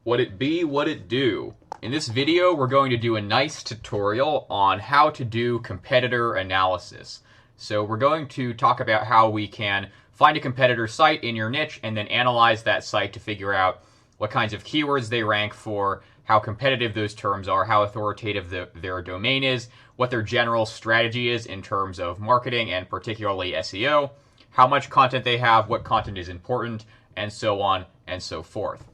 What it be, what it do. In this video, we're going to do a nice tutorial on how to do competitor analysis. So we're going to talk about how we can find a competitor site in your niche and then analyze that site to figure out what kinds of keywords they rank for, how competitive those terms are, how authoritative their domain is, what their general strategy is in terms of marketing and particularly SEO, how much content they have, what content is important, and so on and so forth.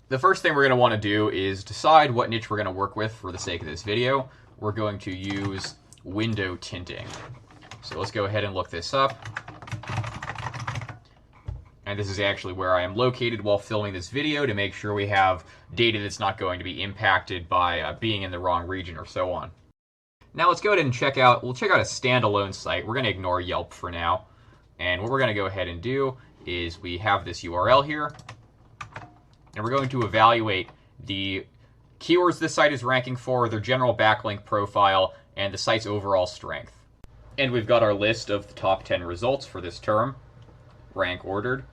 The first thing we're going to want to do is decide what niche we're going to work with for the sake of this video. We're going to use window tinting. So let's go ahead and look this up. And this is actually where I am located while filming this video to make sure we have data that's not going to be impacted by being in the wrong region or so on. Now let's go ahead and check out a standalone site. We're going to ignore Yelp for now. And what we're going to go ahead and do is we have this URL here. And we're going to evaluate the keywords this site is ranking for, their general backlink profile, and the site's overall strength. And we've got our list of the top 10 results for this term, rank ordered.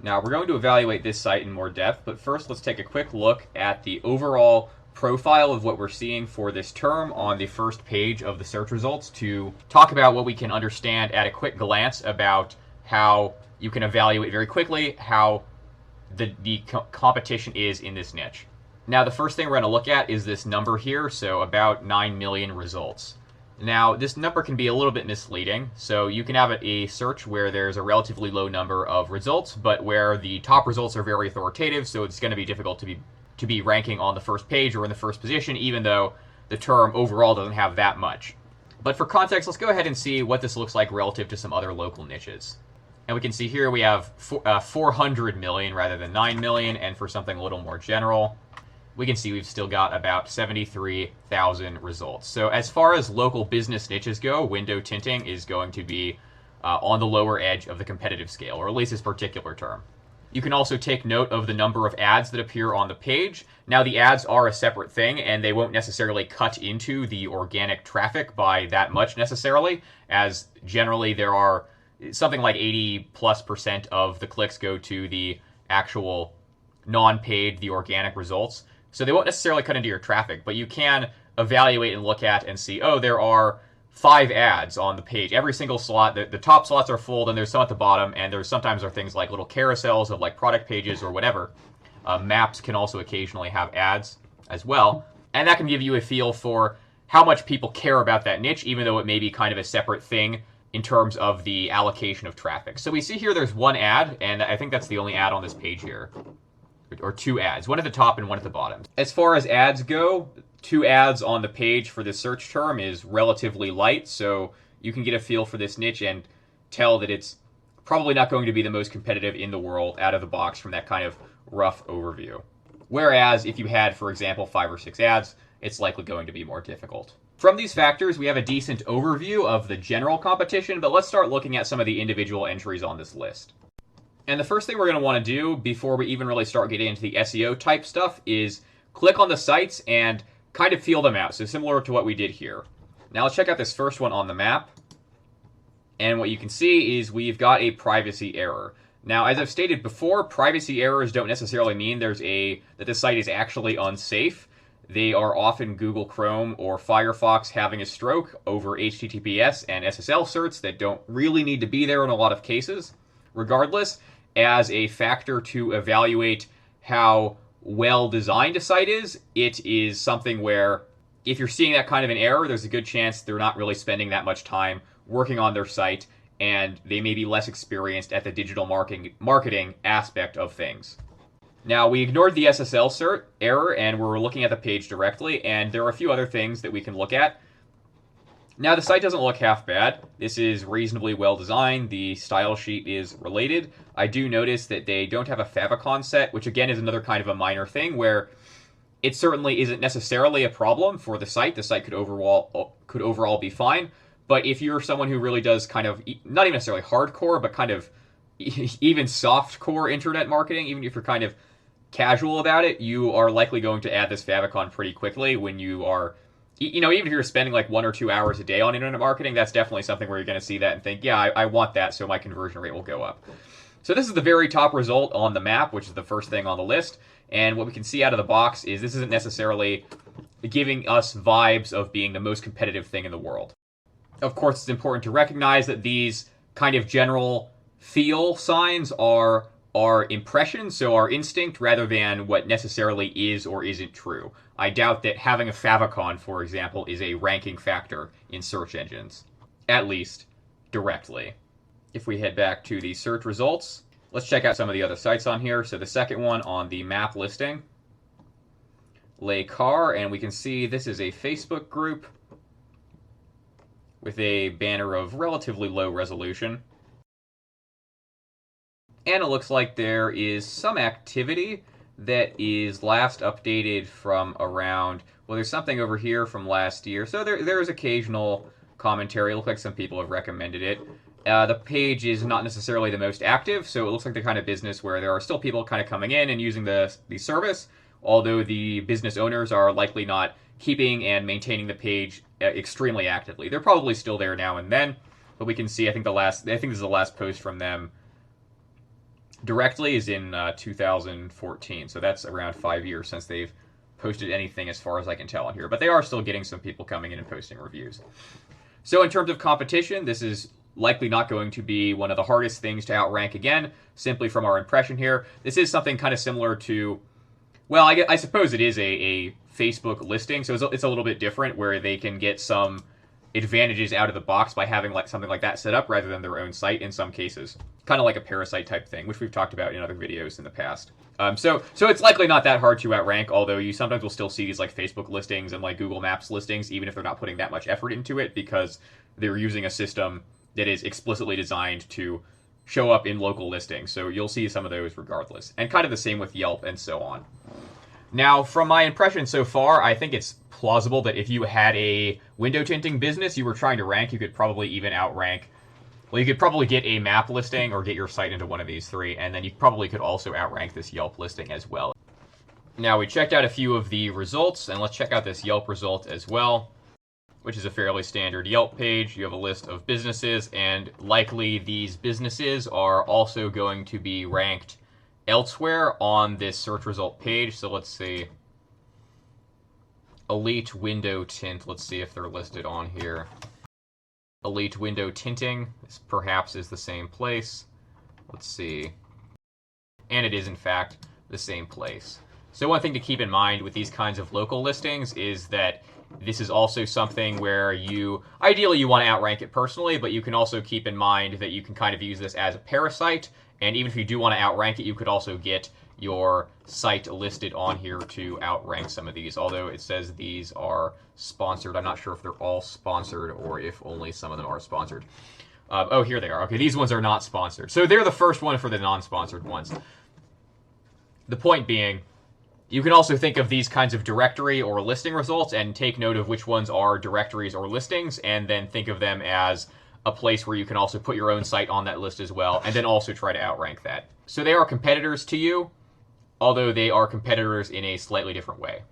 Now we're going to evaluate this site in more depth, but first let's take a quick look at the overall profile of what we're seeing for this term on the first page of the search results to talk about what we can understand at a quick glance about how you can evaluate very quickly how the competition is in this niche. Now the first thing we're going to look at is this number here, so about 9 million results. Now this number can be a little bit misleading, so you can have a search where there's a relatively low number of results, but where the top results are very authoritative, so it's going to be difficult to be ranking on the first page or in the first position, even though the term overall doesn't have that much. But for context, let's go ahead and see what this looks like relative to some other local niches. And we can see here we have 400 million rather than 9 million, and for something a little more general, we can see we've still got about 73,000 results. So as far as local business niches go, window tinting is going to be on the lower edge of the competitive scale, or at least this particular term. You can also take note of the number of ads that appear on the page. Now the ads are a separate thing, and they won't necessarily cut into the organic traffic by that much necessarily, as generally there are something like 80+% of the clicks go to the actual non-paid, the organic results. So they won't necessarily cut into your traffic, but you can evaluate and look at and see, oh, there are 5 ads on the page. Every single slot, the top slots are full, and there's some at the bottom, and there's sometimes are things like little carousels of like product pages or whatever. Maps can also occasionally have ads as well. And that can give you a feel for how much people care about that niche, even though it may be kind of a separate thing in terms of the allocation of traffic. So we see here there's one ad, and I think that's the only ad on this page here. Or 2 ads, one at the top and one at the bottom. As far as ads go, 2 ads on the page for this search term is relatively light, so you can get a feel for this niche and tell that it's probably not going to be the most competitive in the world out of the box from that kind of rough overview. Whereas if you had, for example, 5 or 6 ads, it's likely going to be more difficult. From these factors, we have a decent overview of the general competition, but let's start looking at some of the individual entries on this list. And the first thing we're going to want to do before we even really start getting into the SEO type stuff is click on the sites and kind of feel them out. So similar to what we did here. Now let's check out this first one on the map. And what you can see is we've got a privacy error. Now, as I've stated before, privacy errors don't necessarily mean that the site is actually unsafe. They are often Google Chrome or Firefox having a stroke over HTTPS and SSL certs that don't really need to be there in a lot of cases. Regardless, as a factor to evaluate how well designed a site is, it is something where if you're seeing that kind of an error, there's a good chance they're not really spending that much time working on their site, and they may be less experienced at the digital marketing aspect of things. Now, we ignored the SSL cert error, and we're looking at the page directly, and there are a few other things that we can look at. Now, the site doesn't look half bad. This is reasonably well designed. The style sheet is related. I do notice that they don't have a favicon set, which again is another kind of a minor thing where it certainly isn't necessarily a problem for the site. The site could overall be fine. But if you're someone who really does kind of, not even necessarily hardcore, but kind of even softcore internet marketing, even if you're kind of casual about it, you are likely going to add this favicon pretty quickly when you are, even if you're spending like 1 or 2 hours a day on internet marketing, that's definitely something where you're going to see that and think, yeah, I want that, so my conversion rate will go up. So this is the very top result on the map, which is the first thing on the list. And what we can see out of the box is this isn't necessarily giving us vibes of being the most competitive thing in the world. Of course, it's important to recognize that these kind of general feel signs are our impressions, so our instinct, rather than what necessarily is or isn't true. I doubt that having a favicon, for example, is a ranking factor in search engines, at least directly. If we head back to the search results, let's check out some of the other sites on here. So the second one on the map listing, Les Car, and we can see this is a Facebook group with a banner of relatively low resolution. And it looks like there is some activity that is last updated from around, well, there's something over here from last year. So there's occasional commentary. It looks like some people have recommended it. The page is not necessarily the most active, so it looks like the kind of business where there are still people kind of coming in and using the service, although the business owners are likely not keeping and maintaining the page extremely actively. They're probably still there now and then, but we can see, I think this is the last post from them directly is in 2014, so that's around 5 years since they've posted anything as far as I can tell on here, but they are still getting some people coming in and posting reviews. So in terms of competition, this is likely not going to be one of the hardest things to outrank again, simply from our impression here. This is something kind of similar to, well, I suppose it is a Facebook listing, so it's a little bit different, where they can get some advantages out of the box by having something like that set up rather than their own site in some cases. Kind of like a parasite type thing, which we've talked about in other videos in the past. So it's likely not that hard to outrank, although you sometimes will still see these like Facebook listings and like Google Maps listings, even if they're not putting that much effort into it, because they're using a system that is explicitly designed to show up in local listings. So you'll see some of those regardless. And kind of the same with Yelp and so on. Now, from my impression so far, I think it's plausible that if you had a window tinting business you were trying to rank, you could probably even outrank. Well, you could probably get a map listing or get your site into one of these three, and then you probably could also outrank this Yelp listing as well. Now, we checked out a few of the results, and let's check out this Yelp result as well, which is a fairly standard Yelp page. You have a list of businesses, and likely these businesses are also going to be ranked elsewhere on this search result page. So let's see. Elite Window Tint. Let's see if they're listed on here. Elite Window Tinting. This perhaps is the same place. Let's see. And it is, in fact, the same place. So one thing to keep in mind with these kinds of local listings is that this is also something where ideally you want to outrank it personally, but you can also keep in mind that you can kind of use this as a parasite. And even if you do want to outrank it, you could also get your site listed on here to outrank some of these. Although it says these are sponsored. I'm not sure if they're all sponsored or if only some of them are sponsored. Oh, here they are. Okay, these ones are not sponsored. So they're the first one for the non-sponsored ones. The point being, you can also think of these kinds of directory or listing results and take note of which ones are directories or listings, and then think of them as a place where you can also put your own site on that list as well, and then also try to outrank that. So they are competitors to you, although they are competitors in a slightly different way.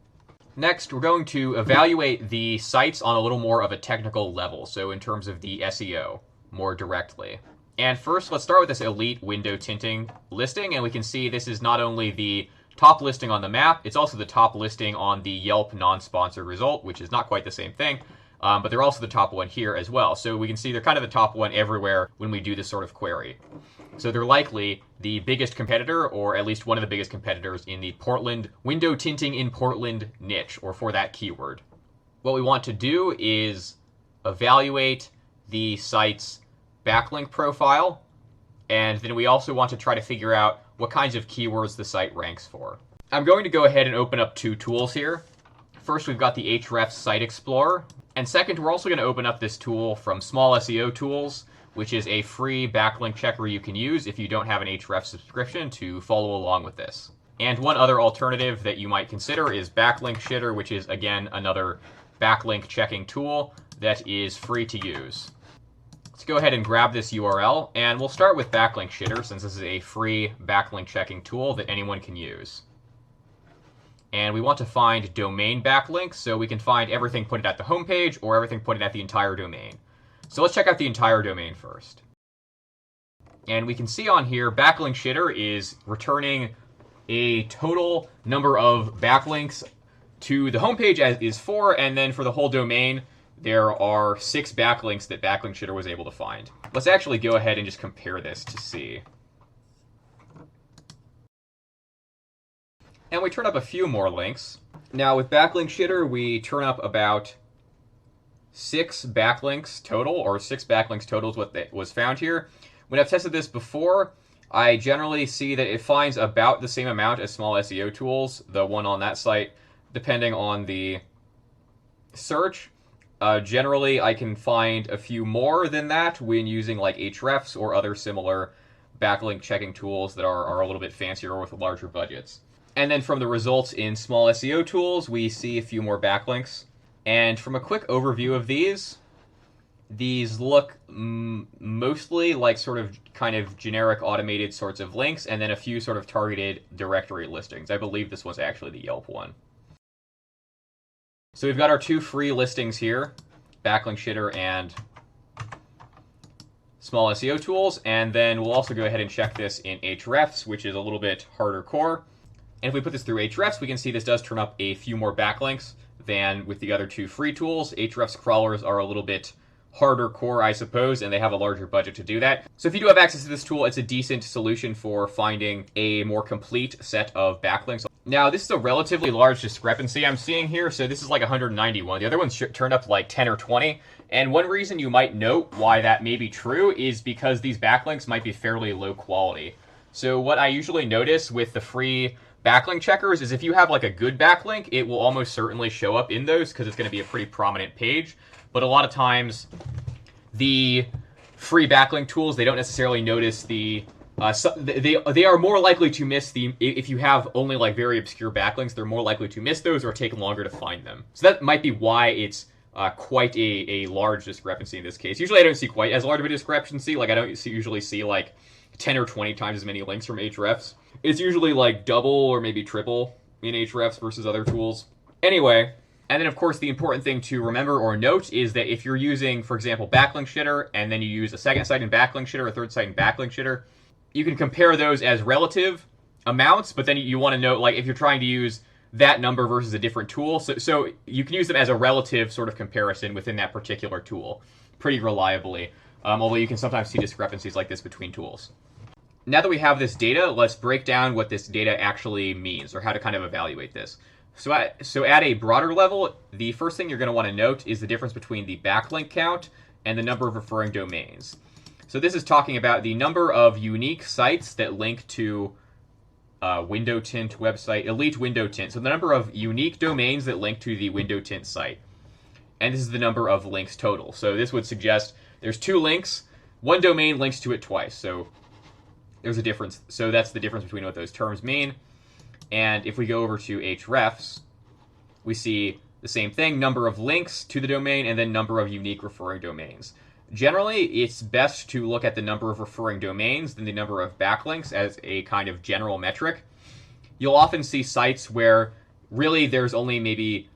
Next, we're going to evaluate the sites on a little more of a technical level, so in terms of the SEO, more directly. And first, let's start with this Elite Window Tinting listing, and we can see this is not only the top listing on the map, it's also the top listing on the Yelp non-sponsored result, which is not quite the same thing. But they're also the top one here as well. So we can see they're kind of the top one everywhere when we do this sort of query. So they're likely the biggest competitor, or at least one of the biggest competitors in the Portland window tinting in Portland niche, or for that keyword. What we want to do is evaluate the site's backlink profile, and then we also want to try to figure out what kinds of keywords the site ranks for. I'm going to go ahead and open up two tools here. First, we've got the Ahrefs Site Explorer. And second, we're also going to open up this tool from Small SEO Tools, which is a free backlink checker you can use if you don't have an Ahrefs subscription to follow along with this. And one other alternative that you might consider is Backlink Shitter, which is, again, another backlink checking tool that is free to use. Let's go ahead and grab this URL, and we'll start with Backlink Shitter, since this is a free backlink checking tool that anyone can use. And we want to find domain backlinks, so we can find everything put it at the homepage or everything put it at the entire domain. So let's check out the entire domain first. And we can see on here, Backlink Shitter is returning a total number of backlinks to the homepage as is 4, and then for the whole domain, there are 6 backlinks that Backlink Shitter was able to find. Let's actually go ahead and just compare this to see. And we turn up a few more links. Now with Backlink Shitter, we turn up about 6 backlinks total, or 6 backlinks total is what was found here. When I've tested this before, I generally see that it finds about the same amount as Small SEO Tools, the one on that site, depending on the search. Generally, I can find a few more than that when using like Ahrefs or other similar backlink checking tools that are a little bit fancier with larger budgets. And then from the results in Small SEO Tools, we see a few more backlinks. And from a quick overview of these look mostly like sort of kind of generic automated sorts of links, and then a few sort of targeted directory listings. I believe this was actually the Yelp one. So we've got our 2 free listings here, Backlink Shitter and Small SEO Tools, and then we'll also go ahead and check this in Ahrefs, which is a little bit harder core. And if we put this through Ahrefs, we can see this does turn up a few more backlinks than with the other 2 free tools. Ahrefs crawlers are a little bit harder core, I suppose, and they have a larger budget to do that. So if you do have access to this tool, it's a decent solution for finding a more complete set of backlinks. Now, this is a relatively large discrepancy I'm seeing here. So this is like 191. The other ones turned up like 10 or 20. And one reason you might note why that may be true is because these backlinks might be fairly low quality. So what I usually notice with the free backlink checkers is if you have like a good backlink, it will almost certainly show up in those because it's going to be a pretty prominent page. But a lot of times, the free backlink tools, they don't necessarily notice the... they are more likely to miss the... If you have only like very obscure backlinks, they're more likely to miss those or take longer to find them. So that might be why it's quite a large discrepancy in this case. Usually I don't see quite as large of a discrepancy. Like I don't usually see like 10 or 20 times as many links from Ahrefs. It's usually like double or maybe triple in Ahrefs versus other tools. Anyway... And then, of course, the important thing to remember or note is that if you're using, for example, Backlink Shitter, and then you use a second site in Backlink Shitter, a third site in Backlink Shitter, you can compare those as relative amounts, but then you want to note, like, if you're trying to use that number versus a different tool, so you can use them as a relative sort of comparison within that particular tool pretty reliably, although you can sometimes see discrepancies like this between tools. Now that we have this data, let's break down what this data actually means, or how to kind of evaluate this. So at a broader level, the first thing you're going to want to note is the difference between the backlink count and the number of referring domains. So this is talking about the number of unique sites that link to Window Tint website, Elite Window Tint. So the number of unique domains that link to the Window Tint site. And this is the number of links total. So this would suggest there's 2 links, one domain links to it twice. So there's a difference. So that's the difference between what those terms mean. And if we go over to Ahrefs, we see the same thing, number of links to the domain, and then number of unique referring domains. Generally, it's best to look at the number of referring domains than the number of backlinks as a kind of general metric. You'll often see sites where really there's only maybe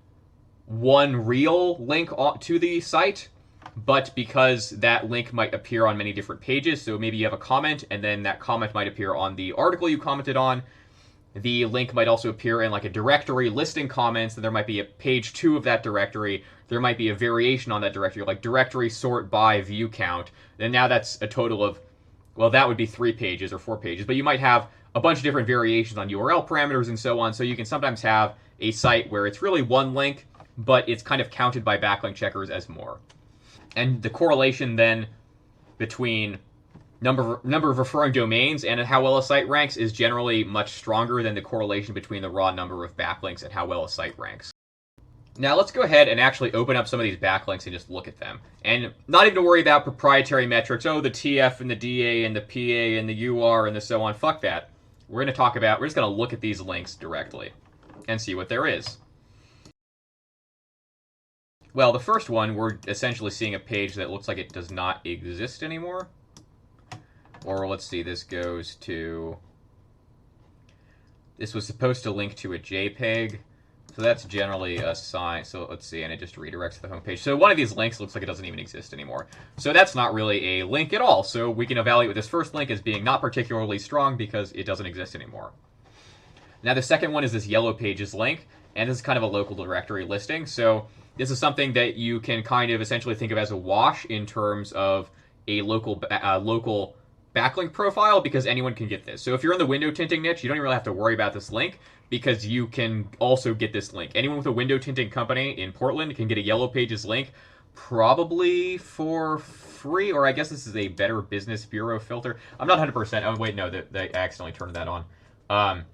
one real link to the site, but because that link might appear on many different pages, so maybe you have a comment, and then that comment might appear on the article you commented on. The link might also appear in like a directory listing comments, and there might be a page 2 of that directory. There might be a variation on that directory, like directory sort by view count. And now that's a total of, well, that would be 3 pages or 4 pages. But you might have a bunch of different variations on URL parameters and so on. So you can sometimes have a site where it's really one link, but it's kind of counted by backlink checkers as more. And the correlation then between number of referring domains and how well a site ranks is generally much stronger than the correlation between the raw number of backlinks and how well a site ranks. Now let's go ahead and actually open up some of these backlinks and just look at them. And not even to worry about proprietary metrics, oh, the TF and the DA and the PA and the UR and the so on. Fuck that. We're just going to look at these links directly and see what there is. Well, the first one, we're essentially seeing a page that looks like it does not exist anymore. Or let's see, this was supposed to link to a JPEG, So that's generally a sign. So let's see, and it just redirects to the homepage. So one of these links looks like it doesn't even exist anymore. So that's not really a link at all. So we can evaluate this first link as being not particularly strong because it doesn't exist anymore. Now the second one is this Yellow Pages link, and this is kind of a local directory listing. So this is something that you can kind of essentially think of as a wash in terms of a local backlink profile, because anyone can get this. So if you're in the window tinting niche, you don't even really have to worry about this link, because you can also get this link. Anyone with a window tinting company in Portland can get a Yellow Pages link, probably for free, or I guess this is a Better Business Bureau filter. I'm not 100%. Oh, wait, no, I accidentally turned that on.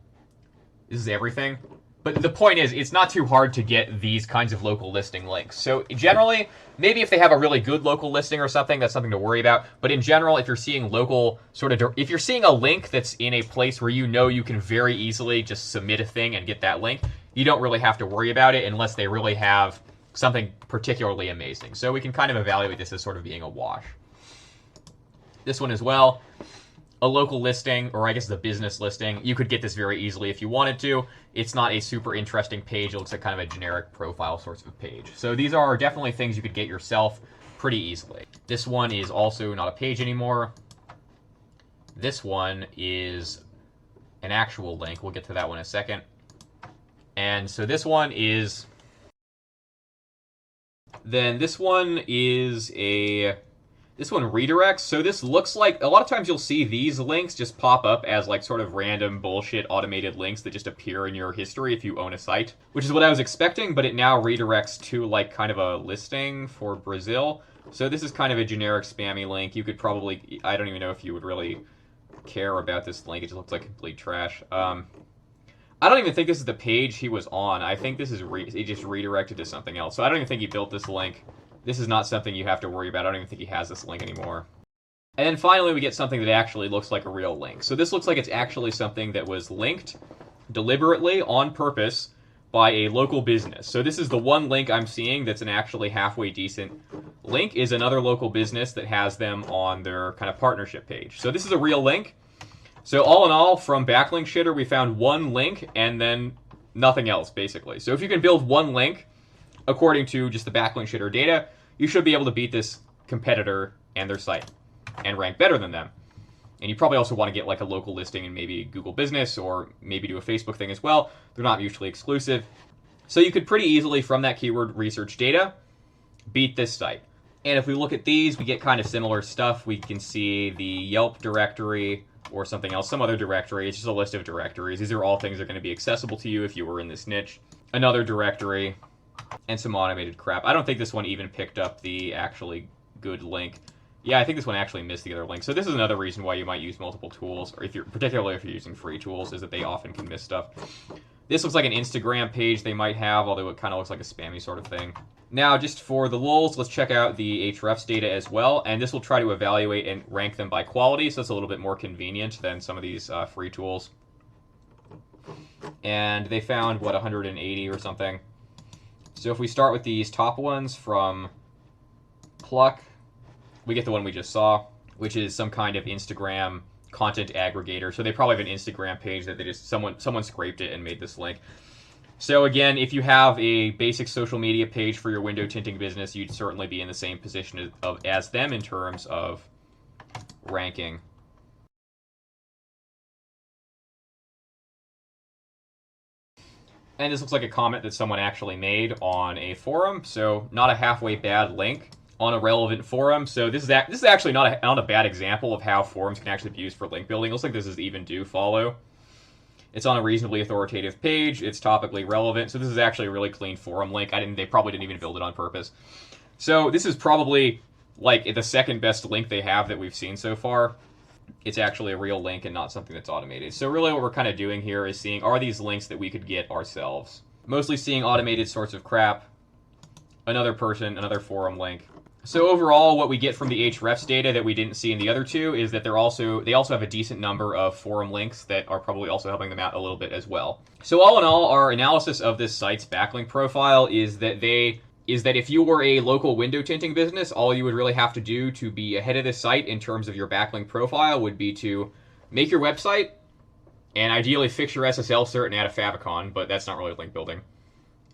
This is everything. But the point is, it's not too hard to get these kinds of local listing links. So generally, maybe if they have a really good local listing or something, that's something to worry about. But in general, if you're seeing local if you're seeing a link that's in a place where you know you can very easily just submit a thing and get that link, you don't really have to worry about it unless they really have something particularly amazing. So we can kind of evaluate this as sort of being a wash. This one as well. A local listing, or I guess the business listing, you could get this very easily if you wanted to. It's not a super interesting page. It looks like kind of a generic profile sorts of page. So these are definitely things you could get yourself pretty easily. This one is also not a page anymore. This one is an actual link. We'll get to that one in a second. And so this one is... Then this one is a... This one redirects, so this looks like, a lot of times you'll see these links just pop up as like sort of random bullshit automated links that just appear in your history if you own a site, which is what I was expecting, but it now redirects to like kind of a listing for Brazil. So this is kind of a generic spammy link. You could probably, I don't even know if you would really care about this link. It just looks like complete trash. I don't even think this is the page he was on. I think this is, he just redirected to something else. So I don't even think he built this link. This is not something you have to worry about. I don't even think he has this link anymore. And then finally, we get something that actually looks like a real link. So this looks like it's actually something that was linked deliberately on purpose by a local business. So this is the one link I'm seeing that's an actually halfway decent link, is another local business that has them on their kind of partnership page. So this is a real link. So all in all, from Backlink Shitter, we found one link and then nothing else, basically. So if you can build one link, according to just the Backlink Shitter data, you should be able to beat this competitor and their site and rank better than them. And you probably also want to get like a local listing in maybe Google Business, or maybe do a Facebook thing as well. They're not mutually exclusive. So you could pretty easily, from that keyword research data, beat this site. And if we look at these, we get kind of similar stuff. We can see the Yelp directory or something else, some other directory. It's just a list of directories. These are all things that are going to be accessible to you if you were in this niche. Another directory, and some automated crap. I don't think this one even picked up the actually good link. Yeah, I think this one actually missed the other link. So this is another reason why you might use multiple tools, or particularly if you're using free tools, is that they often can miss stuff. This looks like an Instagram page they might have, although it kind of looks like a spammy sort of thing. Now, just for the lulz, let's check out the Ahrefs data as well, and this will try to evaluate and rank them by quality, so it's a little bit more convenient than some of these free tools. And they found, what, 180 or something. So if we start with these top ones from Pluck, we get the one we just saw, which is some kind of Instagram content aggregator. So they probably have an Instagram page that they just someone scraped it and made this link. So again, if you have a basic social media page for your window tinting business, you'd certainly be in the same position as them in terms of ranking. And this looks like a comment that someone actually made on a forum, so not a halfway bad link on a relevant forum. So this is actually not a bad example of how forums can actually be used for link building. It looks like this is even do follow. It's on a reasonably authoritative page. It's topically relevant. So this is actually a really clean forum link. They probably didn't even build it on purpose. So this is probably like the second best link they have that we've seen so far. It's actually a real link and not something that's automated. So really what we're kind of doing here is seeing, are these links that we could get ourselves? Mostly seeing automated sorts of crap, another person, another forum link. So overall, what we get from the Ahrefs data that we didn't see in the other two is that they also have a decent number of forum links that are probably also helping them out a little bit as well. So all in all, our analysis of this site's backlink profile is that if you were a local window tinting business, all you would really have to do to be ahead of this site in terms of your backlink profile would be to make your website and ideally fix your SSL cert and add a favicon, but that's not really link building.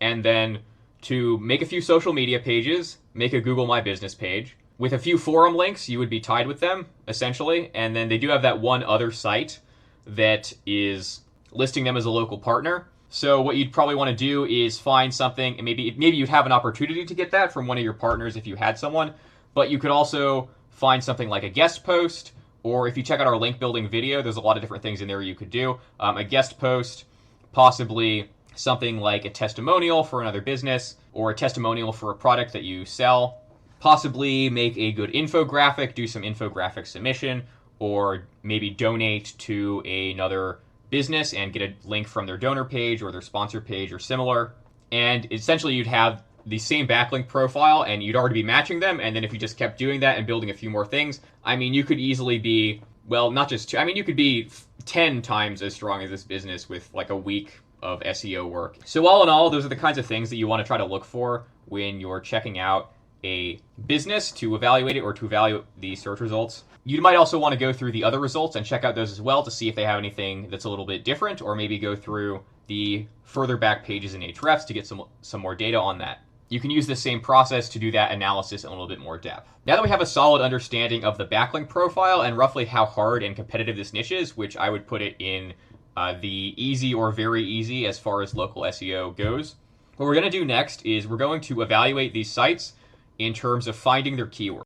and then to make a few social media pages, make a Google My Business page. With a few forum links, you would be tied with them, essentially. And then they do have that one other site that is listing them as a local partner. So what you'd probably want to do is find something, and maybe you'd have an opportunity to get that from one of your partners if you had someone, but you could also find something like a guest post, or if you check out our link building video, there's a lot of different things in there you could do. A guest post, possibly something like a testimonial for another business, or a testimonial for a product that you sell. Possibly make a good infographic, do some infographic submission, or maybe donate to another business and get a link from their donor page or their sponsor page or similar. And essentially you'd have the same backlink profile and you'd already be matching them. And then if you just kept doing that and building a few more things, I mean, you could easily be, well, not just two, I mean, you could be 10 times as strong as this business with like a week of SEO work. So all in all, those are the kinds of things that you want to try to look for when you're checking out a business to evaluate it or to evaluate the search results. You might also want to go through the other results and check out those as well to see if they have anything that's a little bit different, or maybe go through the further back pages in Ahrefs to get some more data on that. You can use the same process to do that analysis in a little bit more depth. Now that we have a solid understanding of the backlink profile and roughly how hard and competitive this niche is, which I would put it in the easy or very easy as far as local SEO goes, what we're going to do next is we're going to evaluate these sites in terms of finding their keywords.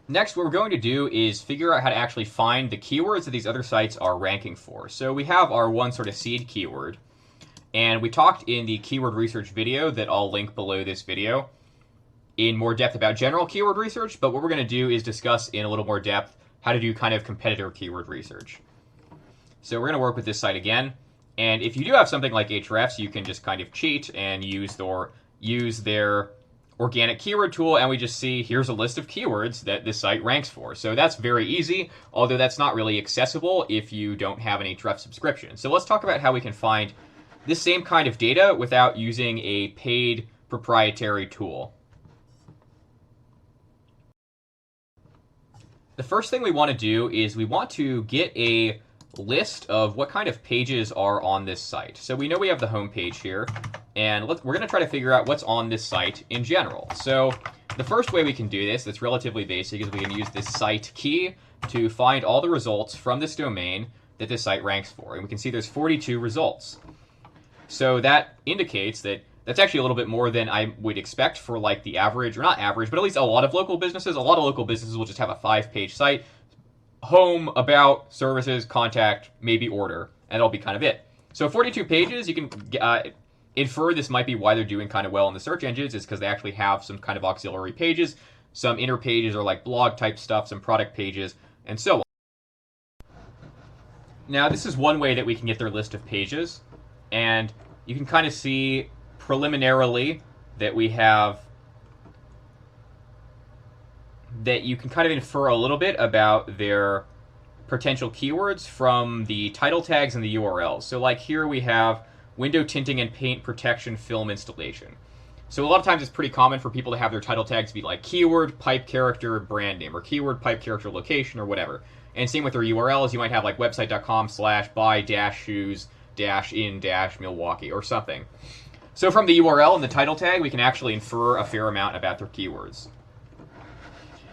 Next, what we're going to do is figure out how to actually find the keywords that these other sites are ranking for. So we have our one sort of seed keyword, and we talked in the keyword research video that I'll link below this video in more depth about general keyword research, but what we're going to do is discuss in a little more depth how to do kind of competitor keyword research. So we're going to work with this site again, and if you do have something like Ahrefs, you can just kind of cheat and use their organic keyword tool, and we just see here's a list of keywords that this site ranks for. So that's very easy, although that's not really accessible if you don't have an Ahrefs subscription. So let's talk about how we can find this same kind of data without using a paid proprietary tool. The first thing we want to do is we want to get a list of what kind of pages are on this site. So we know we have the home page here, and we're going to try to figure out what's on this site in general. So the first way we can do this, that's relatively basic, is we can use this site key to find all the results from this domain that this site ranks for. And we can see there's 42 results. So that indicates that that's actually a little bit more than I would expect for like the average, or not average, but at least a lot of local businesses. A lot of local businesses will just have a 5-page site: home, about, services, contact, maybe order, and that'll be kind of it. So 42 pages, you can infer this might be why they're doing kind of well in the search engines, is because they actually have some kind of auxiliary pages. Some inner pages are like blog type stuff, some product pages, and so on. Now this is one way that we can get their list of pages, and you can kind of see preliminarily that we have, that you can kind of infer a little bit about their potential keywords from the title tags and the URLs. So like here we have window tinting and paint protection film installation. So a lot of times it's pretty common for people to have their title tags be like keyword, pipe character, brand name, or keyword, pipe character, location, or whatever. And same with their URLs, you might have like website.com/buy-shoes-in-Milwaukee or something. So from the URL and the title tag, we can actually infer a fair amount about their keywords.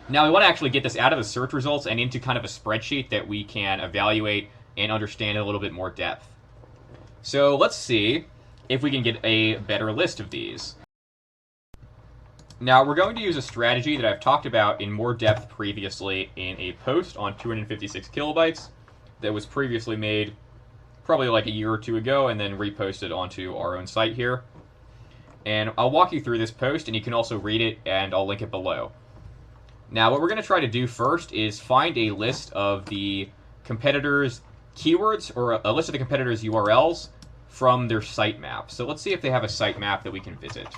Now we want to actually get this out of the search results and into kind of a spreadsheet that we can evaluate and understand in a little bit more depth. So let's see if we can get a better list of these. Now we're going to use a strategy that I've talked about in more depth previously in a post on 256 kilobytes that was previously made probably like a year or two ago and then reposted onto our own site here. And I'll walk you through this post, and you can also read it, and I'll link it below. Now what we're going to try to do first is find a list of the competitors' keywords, or a list of the competitors' URLs from their sitemap. So let's see if they have a sitemap that we can visit.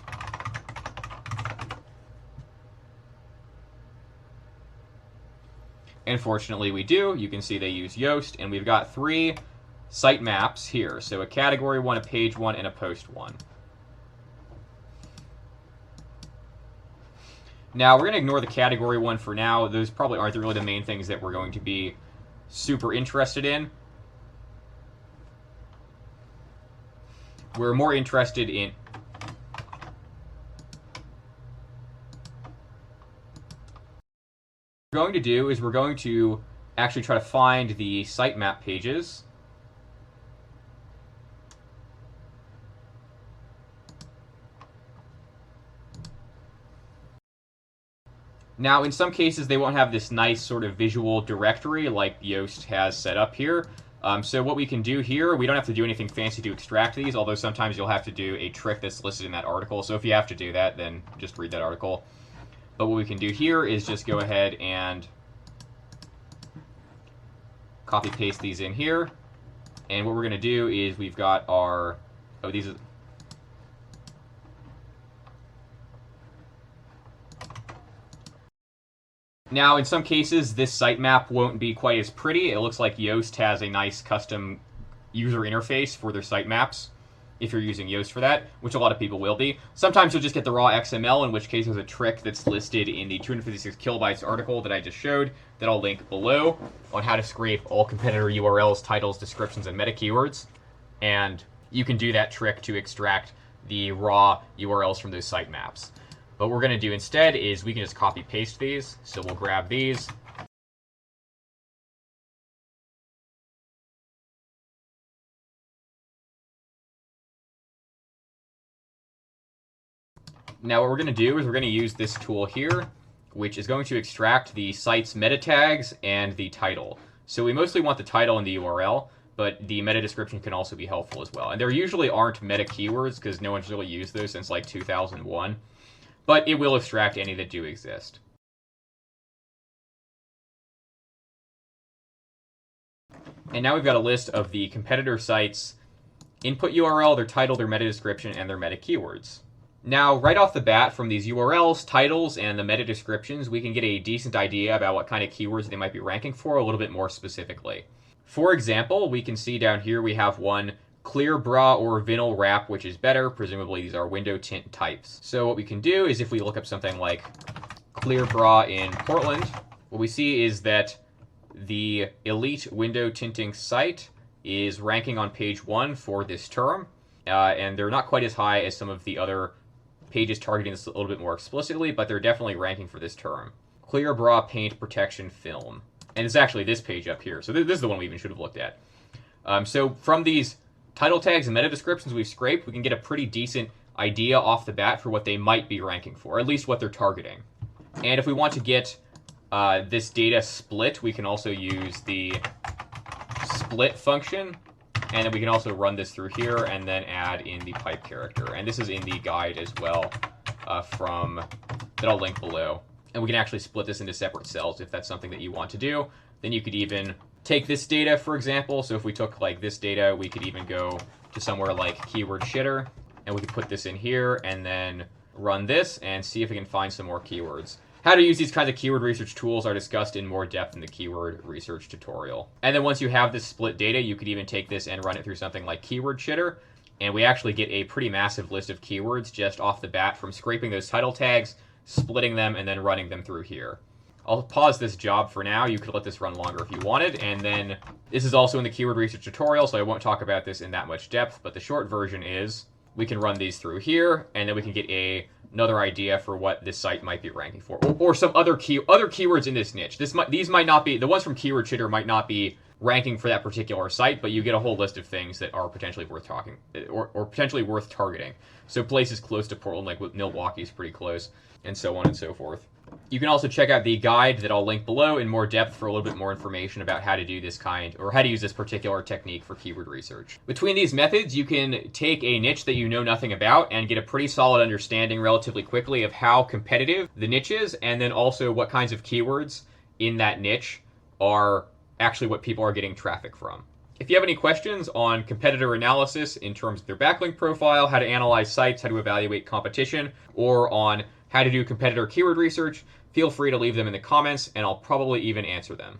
And fortunately we do. You can see they use Yoast, and we've got 3 sitemaps here. So a category one, a page one, and a post one. Now, we're going to ignore the category one for now. Those probably aren't really the main things that we're going to be super interested in. We're more interested in... What we're going to do is we're going to actually try to find the sitemap pages. Now, in some cases, they won't have this nice sort of visual directory like Yoast has set up here. So what we can do here, we don't have to do anything fancy to extract these, although sometimes you'll have to do a trick that's listed in that article. So if you have to do that, then just read that article. But what we can do here is just go ahead and copy-paste these in here. And what we're going to do is we've got our... Oh, these are... Now, in some cases, this sitemap won't be quite as pretty. It looks like Yoast has a nice custom user interface for their sitemaps, if you're using Yoast for that, which a lot of people will be. Sometimes you'll just get the raw XML, in which case there's a trick that's listed in the 256 kilobytes article that I just showed, that I'll link below, on how to scrape all competitor URLs, titles, descriptions, and meta keywords. And you can do that trick to extract the raw URLs from those sitemaps. But what we're going to do instead is we can just copy-paste these. So we'll grab these. Now what we're going to do is we're going to use this tool here, which is going to extract the site's meta tags and the title. So we mostly want the title and the URL, but the meta description can also be helpful as well. And there usually aren't meta keywords because no one's really used those since like 2001. But it will extract any that do exist. And now we've got a list of the competitor sites' input URL, their title, their meta description, and their meta keywords. Now, right off the bat, from these URLs, titles, and the meta descriptions, we can get a decent idea about what kind of keywords they might be ranking for a little bit more specifically. For example, we can see down here we have one, clear bra or vinyl wrap, which is better. Presumably these are window tint types. So what we can do is if we look up something like clear bra in Portland, what we see is that the elite window tinting site is ranking on page 1 for this term. And they're not quite as high as some of the other pages targeting this a little bit more explicitly, but they're definitely ranking for this term. Clear bra paint protection film. And it's actually this page up here. So this is the one we even should have looked at. So from these title tags and meta descriptions we've scraped, we can get a pretty decent idea off the bat for what they might be ranking for, at least what they're targeting. And if we want to get this data split, we can also use the split function, and then we can also run this through here and then add in the pipe character. And this is in the guide as well that I'll link below. And we can actually split this into separate cells if that's something that you want to do. Then you could even take this data, for example. So if we took like this data, we could even go to somewhere like keyword shitter, and we could put this in here and then run this and see if we can find some more keywords. How to use these kinds of keyword research tools are discussed in more depth in the keyword research tutorial. And then once you have this split data, you could even take this and run it through something like keyword shitter, and we actually get a pretty massive list of keywords just off the bat from scraping those title tags, splitting them, and then running them through here. I'll pause this job for now. You could let this run longer if you wanted, and then this is also in the keyword research tutorial, so I won't talk about this in that much depth, but the short version is we can run these through here, and then we can get another idea for what this site might be ranking for, or some other keywords in this niche. These might not be, the ones from Keyword Shitter might not be ranking for that particular site, but you get a whole list of things that are potentially worth talking, or potentially worth targeting. So places close to Portland, like Milwaukee is pretty close, and so on and so forth. You can also check out the guide that I'll link below in more depth for a little bit more information about how to do this kind, or how to use this particular technique for keyword research. Between these methods, you can take a niche that you know nothing about and get a pretty solid understanding relatively quickly of how competitive the niche is, and then also what kinds of keywords in that niche are actually what people are getting traffic from. If you have any questions on competitor analysis in terms of their backlink profile, how to analyze sites, how to evaluate competition, or on how to do competitor keyword research, feel free to leave them in the comments, and I'll probably even answer them.